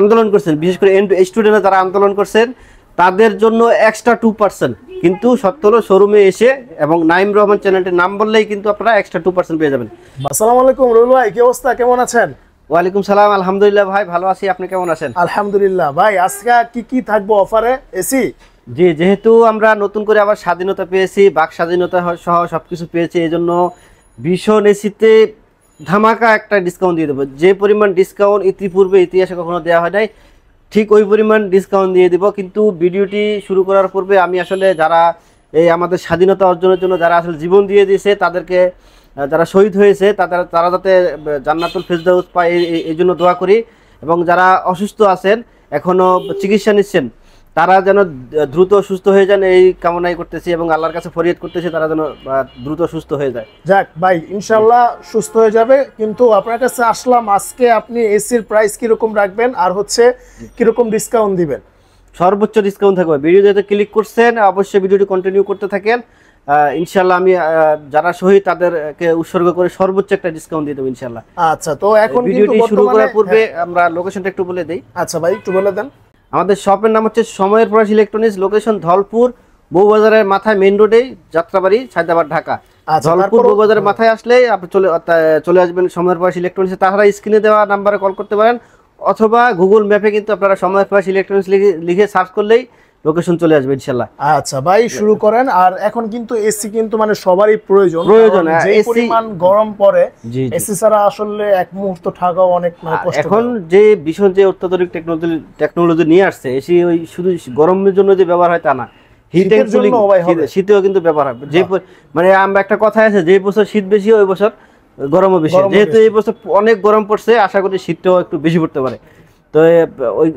আন্দোলন করছেন, বিশেষ করে স্টুডেন্টরা যারা আন্দোলন করছেন তাদের জন্য এক্সট্রা 2%, কিন্তু সত্য হলো শোরুমে এসে এবং নাইম রহমান চ্যানেলটির নাম বললেই কিন্তু আপনারা এক্সট্রা 2% পেয়ে যাবেন। আসসালামু আলাইকুম রুল ভাই, কি অবস্থা, কেমন আছেন? ওয়ালাইকুম সালাম, আলহামদুলিল্লাহ ভাই ভালো আছি, আপনি কেমন আছেন? আলহামদুলিল্লাহ ভাই, আজকে কি থাকবো অফারে? এসি জি, যেহেতু আমরা নতুন করে আবার স্বাধীনতা পেয়েছি, বাক স্বাধীনতা সহ সবকিছু পেয়েছি, এই জন্য ভীষণ এসিতে ধামাকা একটা ডিসকাউন্ট দিয়ে দেবো। যে পরিমাণ ডিসকাউন্ট ইতিপূর্বে ইতিহাসে কখনো দেওয়া হয় নাই, ঠিক ওই পরিমাণ ডিসকাউন্ট দিয়ে দিব। কিন্তু ভিডিওটি শুরু করার পূর্বে আমি আসলে যারা এই আমাদের স্বাধীনতা অর্জনের জন্য যারা আসলে জীবন দিয়ে দিয়েছে তাদেরকে, যারা শহীদ হয়েছে তারা যাতে জান্নাতুল ফেরদাউস পায় এই জন্য দোয়া করি, এবং যারা অসুস্থ আছেন এখনও চিকিৎসা নিচ্ছেন তারা যেন দ্রুত সুস্থ হয়ে যান এই কামনাই করতেছি, এবং আল্লাহর কাছে ফরিয়াদ করতেছি তারা যেন দ্রুত সুস্থ হয়ে যায়। যাক ভাই, ইনশাল্লাহ সুস্থ হয়ে যাবে। কিন্তু আপনার কাছে আসলাম আজকে, আপনি এসির প্রাইস কিরকম রাখবেন আর হচ্ছে কিরকম ডিসকাউন্ট দিবেন? সর্বোচ্চ ডিসকাউন্ট থাকবে। ভিডিওতে ক্লিক করছেন, অবশ্যই ভিডিওটি কন্টিনিউ করতে থাকেন। ইনশাল্লাহ আমি যারা শহীদ তাদেরকে উৎসর্গ করে সর্বোচ্চ একটা ডিসকাউন্ট দিয়ে দেবো ইনশাল্লাহ। আচ্ছা, তো এখন ভিডিওটি শুরু করার পূর্বে আমরা লোকেশনটা একটু বলে দেই। আচ্ছা ভাই, একটু বলে দেন। আমাদের শপের নাম হচ্ছে সময়ের প্রয়াস ইলেকট্রনিক্স, লোকেশন ধলপুর বউবাজারের মাথায়, মেইন রোডেই, যাত্রাবাড়ি, সায়দাবাদ, ঢাকা। ধলপুর বউবাজারের মাথায় আসলে আপনি চলে আসবেন সময়ের প্রয়াস ইলেকট্রনিক্সে। তাছাড়া স্ক্রিনে দেওয়া নাম্বারে কল করতে পারেন, অথবা গুগল ম্যাপে কিন্তু আপনারা সময়ের প্রয়াস ইলেকট্রনিক্স লিখে সার্চ করলেই লোকেশন চলে আসবে ইনশাআল্লাহ। আচ্ছা ভাই, শুরু করেন। আর এখন কিন্তু এসি কিন্তু মানে সবারই প্রয়োজন, যে পরিমাণ গরম পড়ে এসি ছাড়া আসলে এক মুহূর্ত থাকাও অনেক কষ্ট। এখন যে ভীষণ যে অত্যাধুনিক টেকনোলজি নিয়ে আসছে, এসি ওই শুধু গরমের জন্য যে ব্যবহার হয় তা না, হিট এন্ড কুলিং শীতেও কিন্তু ব্যবহার হয়। যে মানে আমরা একটা কথা আছে, যে বছর শীত বেশি ওই বছর গরমও বেশি। যেহেতু এই বছর অনেক গরম পড়ছে, আশা করি শীতটাও একটু বেশি পড়তে পারে। তো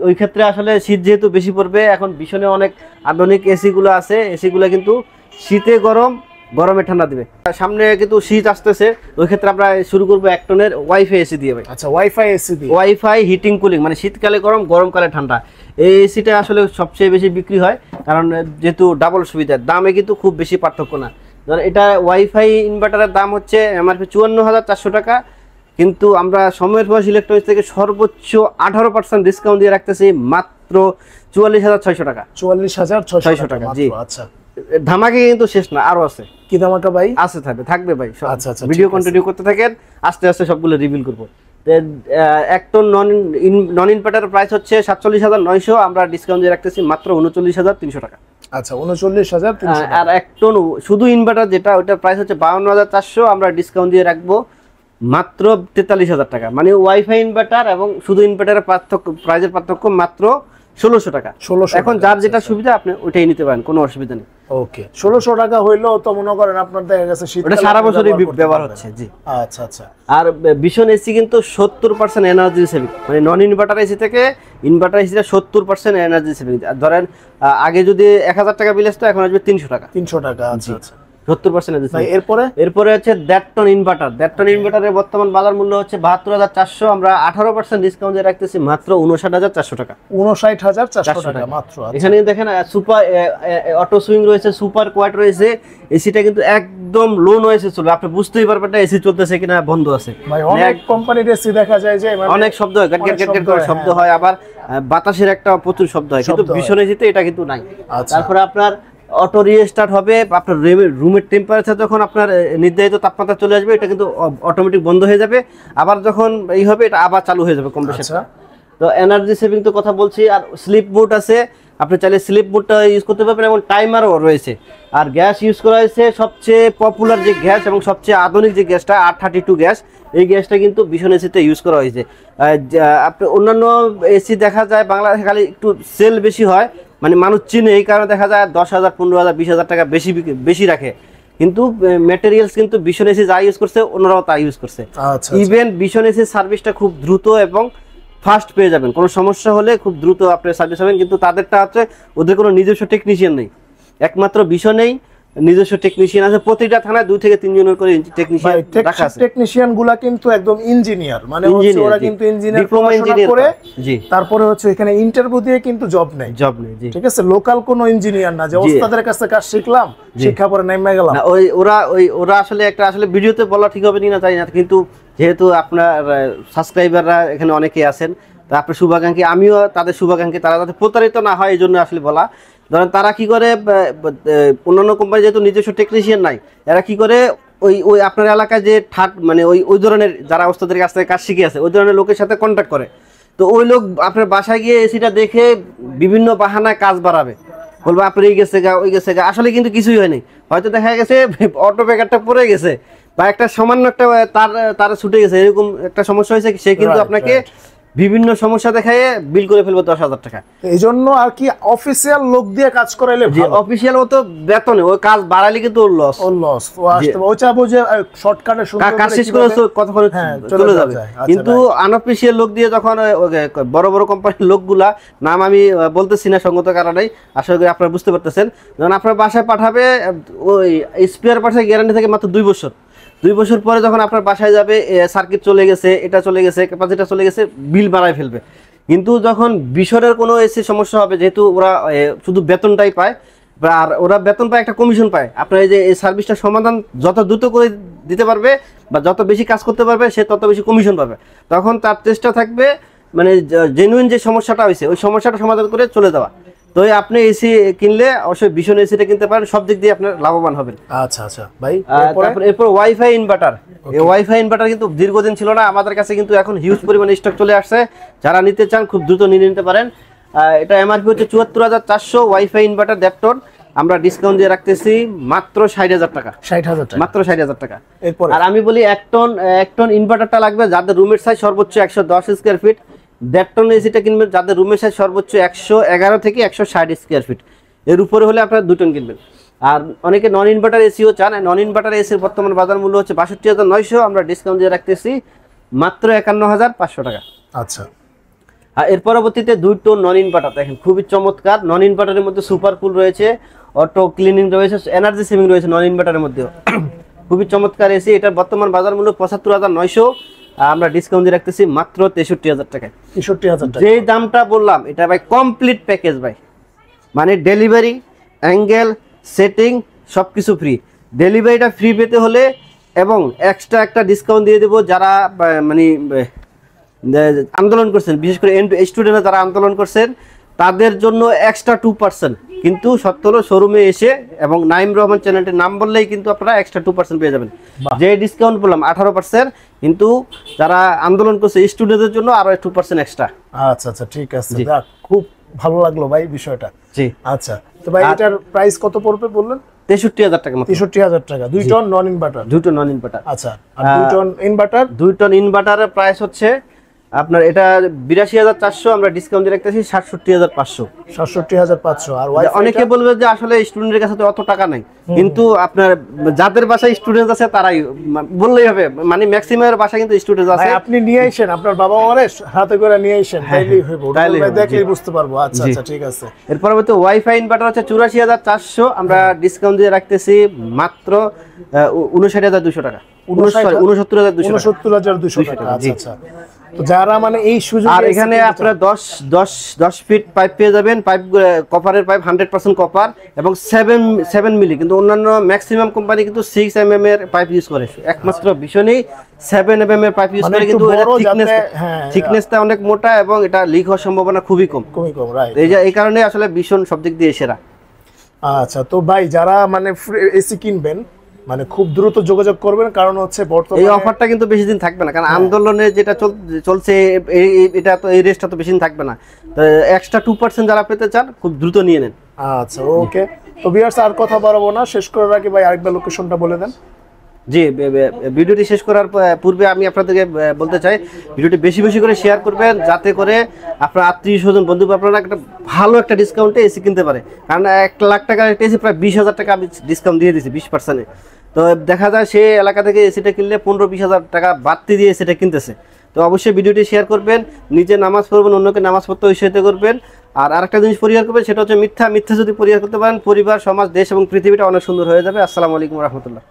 ওই ক্ষেত্রে আসলে শীত যেহেতু বেশি পড়বে, এখন ভীষণে অনেক আধুনিক এসিগুলো আছে, এসিগুলো কিন্তু শীতে গরম, গরমে ঠান্ডা দিবে। সামনে কিন্তু শীত আসতেছে, ওই ক্ষেত্রে আমরা শুরু করবো এক টনের ওয়াইফাই এসি দিয়ে ভাই। আচ্ছা, ওয়াইফাই এসি দিয়ে, ওয়াইফাই হিটিং কুলিং, মানে শীতকালে গরম, গরমকালে ঠান্ডা। এই এসিটা আসলে সবচেয়ে বেশি বিক্রি হয়, কারণ যেহেতু ডাবল সুবিধা, দামে কিন্তু খুব বেশি পার্থক্য না। ধর এটা ওয়াইফাই ইনভার্টারের দাম হচ্ছে এমআরপি 54,400 টাকা, কিন্তু আমরা সময়ের প্রয়াস ইলেকট্রনিক্স থেকে সর্বোচ্চ 18% ডিসকাউন্ট দিয়ে রাখতেছি মাত্র 44,600 টাকা। 44,600 টাকা জি। আচ্ছা, ধামাকে কিন্তু শেষ না, আরো আছে। কি ধামাকা ভাই? আছে, থাকবে ভাই। আচ্ছা, ভিডিও কন্টিনিউ করতে থাকেন, আস্তে আস্তে সবগুলো রিভিল করবো। এক টন নন ইনভার্টারের প্রাইস হচ্ছে 47,900, আমরা ডিসকাউন্ট দিয়ে রাখতেছি মাত্র 39,300 টাকা। আচ্ছা, 39,300। আর এক টন শুধু ইনভার্টার যেটা, ওটার প্রাইস হচ্ছে 52,400, আমরা ডিসকাউন্ট দিয়ে রাখবো মাত্র 43,000 টাকা। মানে ওয়াইফাই ইনভার্টার এবং শুধু ইনভার্টারের প্রাইসের পার্থক্য মাত্র 1,600 টাকা। এখন যার যেটা সুবিধা আপনি ওইটাই নিতে পারেন, কোনো অসুবিধা নেই। ওকে, 1,600 টাকা হইলো তো মনে করেন আপনার দেখা গেছে শীতকালে সারা বছরই ব্যবহার হচ্ছে। জি আচ্ছা। আর ভীষণ এসি কিন্তু 70% এনার্জি সেভিং, মানে নন ইনভার্টার এসি থেকে ইনভার্টার এসিটা 70% এনার্জি সেভিং। ধরেন আগে যদি 1,000 টাকা বিল আসতো, এখন আসবে 300 টাকা। 300 টাকা, আচ্ছা। 70% ভাই। এরপরে হচ্ছে 1.5 টন ইনভার্টার। 1.5 টন ইনভার্টারের বর্তমান বাজার মূল্য হচ্ছে 72,400, আমরা 18% ডিসকাউন্ট দিয়ে রাখতেছি মাত্র 59,400 টাকা। 59,400 টাকা মাত্র। এখানে দেখেন সুপার অটো সুইং রয়েছে, সুপার কোয়াড রয়েছে। এসিটা কিন্তু একদম লো নয়েজে চলবে, আপনি বুঝতেই পারবেন না এসি চলতেছে কিনা, বন্ধ আছে। ভাই অনেক কোম্পানির এসি দেখা যায় যে অনেক শব্দ হয়, গাট করে শব্দ হয়, আবার বাতাসের একটা প্রচুর শব্দ হয়, কিন্তু ভীষণ এসিতে এটা কিন্তু নাই। তারপরে আপনার অটো রিস্টার্ট হবে, আপনার রুমের টেম্পারেচার যখন আপনার নির্ধারিত তাপমাত্রা চলে আসবে, এটা কিন্তু অটোমেটিক বন্ধ হয়ে যাবে, আবার যখন এই হবে এটা আবার চালু হয়ে যাবে কম্প্রেসার। তো এনার্জি সেভিং তো কথা বলছি। আর স্লিপ মোড আছে, আপনি চাইলে স্লিপ মোডটা ইউজ করতে পারবেন, এবং টাইমারও রয়েছে। আর গ্যাস ইউজ করা হয়েছে সবচেয়ে পপুলার যে গ্যাস এবং সবচেয়ে আধুনিক যে গ্যাসটা, R32 গ্যাস, এই গ্যাসটা কিন্তু ভীষণ এসিতে ইউজ করা হয়েছে। আপনি অন্যান্য এসি দেখা যায় বাংলাদেশে খালি একটু সেল বেশি হয়, মানে মানুষ চিনে, এই কারণে দেখা যায় 10,000, 15,000, 20,000 টাকা বেশি রাখে, কিন্তু ম্যাটেরিয়ালস কিন্তু ভীষণ এসি যা ইউজ করছে অন্যরাও তা ইউজ করছে। ইভেন ভীষণ এসির সার্ভিসটা খুব দ্রুত এবং ফাস্ট পেয়ে যাবেন, কোনো সমস্যা হলে খুব দ্রুত আপনি সার্ভিস পাবেন। কিন্তু তাদেরটা হচ্ছে ওদের কোনো নিজস্ব টেকনিশিয়ান নেই, একমাত্র ভীষণেই নিজস্ব টেকনিশিয়ান আছে। প্রতিটা থানায় 2 থেকে 3 জনের করে টেকনিশিয়ান রাখা আছে। টেকনিশিয়ান গুলা কিন্তু একদম ইঞ্জিনিয়ার, মানে হচ্ছে ওরা কিন্তু ইঞ্জিনিয়ার ডিপ্লোমা ইঞ্জিনিয়ার করে। জি। তারপরে হচ্ছে এখানে ইন্টারভিউ দিয়ে কিন্তু জব নেই। জি, ঠিক আছে, লোকাল কোনো ইঞ্জিনিয়ার না যে ওস্তাদের কাছে কাজ শিখলাম, শিক্ষা পরে নেমে গেলাম না। ওরা আসলে একটা আসলে ভিডিওতে বলা ঠিক হবে না জানি না, কিন্তু যেহেতু আপনার সাবস্ক্রাইবাররা এখানে অনেকেই আছেন, তা আপনার শুভাকাঙ্ক্ষী, আমিও তাদের শুভাকাঙ্ক্ষী, তারা যাতে প্রতারিত না হয় এই জন্য আসলে বলা। ধরেন তারা কি করে, অন্যান্য কোম্পানি যেহেতু নিজস্ব টেকনিশিয়ান নাই, এরা কি করে ওই ওই আপনার এলাকায় যে মানে ওই ধরনের যারা ওস্তাদের কাছ থেকে কাজ শিখে আছে ওই ধরনের লোকের সাথে কন্ট্যাক্ট করে। তো ওই লোক আপনার বাসায় গিয়ে এসিটা দেখে বিভিন্ন বাহানায় কাজ বাড়াবে, বলবো আপনার এই গেছে গা ওই গেছে গা, আসলে কিন্তু কিছুই হয়নি। হয়তো দেখা গেছে অটো ব্যাগারটা পড়ে গেছে বা একটা সামান্য একটা তার ছুটে গেছে, এরকম একটা সমস্যা হয়েছে, সে কিন্তু আপনাকে বিভিন্ন সমস্যা দেখায় বিল করে ফেলবো 10,000 টাকা। এই জন্য আর কি অফিসিয়াল লোক দিয়ে কাজ করাইলে যে অফিসিয়াল ও তো বেতনে ওই কাজ বাড়ালে কিন্তু ওর লস, ও আসতে ও চাবো যে শর্টকাটে কাজ শেষ করে কতক্ষণ চলে যাবে। কিন্তু আনঅফিসিয়াল লোক দিয়ে যখন বড় বড় কোম্পানির লোকগুলা, নাম আমি বলতেছি না সঙ্গত কারণে, আশা করি আপনারা বুঝতে পারতেছেন, যখন আপনার বাসায় পাঠাবে ওই স্পেয়ার পার্টসের গ্যারান্টি থাকে মাত্র 2 বছর। 2 বছর পরে যখন আপনার বাসায় যাবে সার্কিট চলে গেছে, এটা চলে গেছে, ক্যাপাসিটার চলে গেছে, বিল বাড়ায় ফেলবে। কিন্তু যখন বিশরের কোনো এসি সমস্যা হবে, যেহেতু ওরা শুধু বেতনটাই পায়, আর ওরা বেতন পায় একটা কমিশন পায়, আপনার এই যে এই সার্ভিসটা সমাধান যত দ্রুত করে দিতে পারবে বা যত বেশি কাজ করতে পারবে সে তত বেশি কমিশন পাবে। তখন তার চেষ্টা থাকবে মানে জেনুইন যে সমস্যাটা হয়েছে ওই সমস্যাটা সমাধান করে চলে যাওয়া। তো আপনি এসি কিনলে অবশ্যই ভীষণ এসিটা কিনতে পারেন, সব দিক দিয়ে আপনার লাভবান হবেন। আচ্ছা আচ্ছা ভাই, এরপর ওয়াইফাই ইনভার্টার। এই ওয়াইফাই ইনভার্টার কিন্তু দীর্ঘদিন ছিল না, আমাদের কাছে কিন্তু এখন হিউজ পরিমাণে স্টক চলে আসছে, যারা নিতে চান খুব দ্রুত নিয়ে নিতে পারেন। এটা এমআরপি হচ্ছে 74,400 ওয়াইফাই ইনভার্টার ডেপটন, আমরা ডিসকাউন্ট দিয়ে রাখতেছি মাত্র 60,000 টাকা। 60,000 টাকা, মাত্র 60,000 টাকা। এরপর আর আমি বলি এক টন ইনভার্টারটা লাগবে যাদের রুমের সাইজ সর্বোচ্চ 110 স্কয়ার ফিট, 1.5 টন এসিটা কিনবেন যাদের রুমের সাইজ সর্বোচ্চ 111 থেকে 160 স্কয়ার ফিট, এর উপরে হলে আপনারা 2 টন কিনবেন। আর অনেকে নন ইনভার্টার এসিও চান, নন ইনভার্টার এসির বর্তমান বাজার মূল্য হচ্ছে 62,900, আমরা ডিসকাউন্ট দিয়ে রাখতেছি মাত্র 51,500 টাকা। আচ্ছা, আর এর পরবর্তীতে 2 টন নন ইনভার্টার দেখেন, খুবই চমৎকার। নন ইনভার্টারের মধ্যে সুপার কুল রয়েছে, অটো ক্লিনিং রয়েছে, এনার্জি সেভিং রয়েছে নন ইনভার্টারের মধ্যেও, খুবই চমৎকার এসি। এটার বর্তমান বাজার মূল্য 75,900, আমরা ডিসকাউন্ট দিয়ে রাখতেছি মাত্র 63,000 টাকায়। 63,000 টাকা, যেই দামটা বললাম এটা ভাই কমপ্লিট প্যাকেজ ভাই, মানে ডেলিভারি, অ্যাঙ্গেল, সেটিং সবকিছু ফ্রি। ডেলিভারিটা ফ্রি পেতে হলে এবং এক্সট্রা একটা ডিসকাউন্ট দিয়ে দেবো যারা মানে আন্দোলন করছেন, বিশেষ করে স্টুডেন্টরা যারা আন্দোলন করছেন তাদের জন্য এক্সট্রা 2%। কিন্তু সত্য হলো শোরুমে এসে এবং নাইম রহমান চ্যানেলটির নাম বললেই কিন্তু আপনারা এক্সট্রা 2% পেয়ে যাবেন। যে ডিসকাউন্ট বললাম 18%, কিন্তু যারা আন্দোলন করছে স্টুডেন্টদের জন্য আরো 2% এক্সট্রা। আচ্ছা আচ্ছা, ঠিক আছে, খুব ভালো লাগলো ভাই বিষয়টা। জি আচ্ছা, তো ভাই এটার প্রাইস কত পড়বে বললেন? 63,000 টাকা। 63,000 টাকা, 2 ton non inverter. 2 ton non inverter. আচ্ছা, আর 2 টন ইনভার্টার? 2 টন ইনভার্টারের প্রাইস হচ্ছে আপনার এটা 82,400, আমরা ডিসকাউন্ট দিয়ে রাখতেছি 67,500। 67,500। আর অনেকে বলবে যে আসলে স্টুডেন্টের কাছে তো অত টাকা নাই, কিন্তু আপনার যাদের বাসায় স্টুডেন্ট আছে তারাই বললেই হবে, মানে ম্যাক্সিমামের বাসায় কিন্তু স্টুডেন্ট আছে। আপনি নিয়ে আইছেন, আপনার বাবা মারে হাতে করে নিয়ে আইছেন, তাইলেই হইব, দেখলেই বুঝতে পারবো। আচ্ছা আচ্ছা, ঠিক আছে। এর পরবর্তী ওয়াইফাই ইনভার্টার হচ্ছে 84,400, আমরা ডিসকাউন্ট দিয়ে রাখতেছি মাত্র 59,200 টাকা। 69,200 টাকা। আচ্ছা আচ্ছা, তো যারা মানে এই সুযোগ, আর এখানে আপনারা 10 ফিট পাইপ পেয়ে যাবেন, পাইপ কপারের পাইপ 100% কপার এবং 7 মিলি, কিন্তু অন্যান্য ম্যাক্সিমাম কোম্পানি কিন্তু 6 mm এর পাইপ ইউজ করে, একমাত্র ভীষণই 7 mm এর পাইপ ইউজ করে, কিন্তু থিকনেসটা অনেক মোটা এবং এটা লিক হওয়ার সম্ভাবনা খুবই কম, রাইট। এই কারণে আসলে ভীষণ সব দিক দিয়ে সেরা। আচ্ছা, তো ভাই যারা মানে এসি কিনবেন মানে খুব দ্রুত যোগাযোগ করবেন, কারণ হচ্ছে বর্তমানে এই অফারটা কিন্তু বেশি দিন থাকবে না, কারণ আন্দোলনে যেটা চলছে এটা তো এই রেটটা তো বেশি দিন থাকবে না। তো এক্সট্রা 2% যারা পেতে চান খুব দ্রুত নিয়ে নেন। আচ্ছা, ওকে। তো ভিউয়ার্স আর কথা বাড়াবো না, শেষ করে রাখি ভাই, আরেকবার লোকেশনটা বলে দেন। জি, ভিডিওটি শেষ করার পূর্বে আমি আপনাদেরকে বলতে চাই ভিডিওটি বেশি বেশি করে শেয়ার করবেন, যাতে করে আপনার আত্মীয় স্বজন বন্ধু আপনারা একটা ভালো একটা ডিসকাউন্টে এসি কিনতে পারে। কারণ 1 লাখ টাকার একটা এসি প্রায় 20,000 টাকা আমি ডিসকাউন্ট দিয়ে দিয়েছি 20%। তো দেখা যায় সে এলাকা থেকে এসিটা কিনলে 15-20,000 টাকা বাড়তি দিয়ে এসিটা কিনতেছে। তো অবশ্যই ভিডিওটি শেয়ার করবেন, নিজে নামাজ পড়বেন, অন্যকে নামাজ পড়তে উৎসাহিত করবেন। আর আরেকটা জিনিস পরিহার করবেন, সেটা হচ্ছে মিথ্যা যদি পরিহার করতে পারেন, পরিবার, সমাজ, দেশ এবং পৃথিবীটা অনেক সুন্দর হয়ে যাবে। আসসালামু আলাইকুম রহমতুল্লাহ।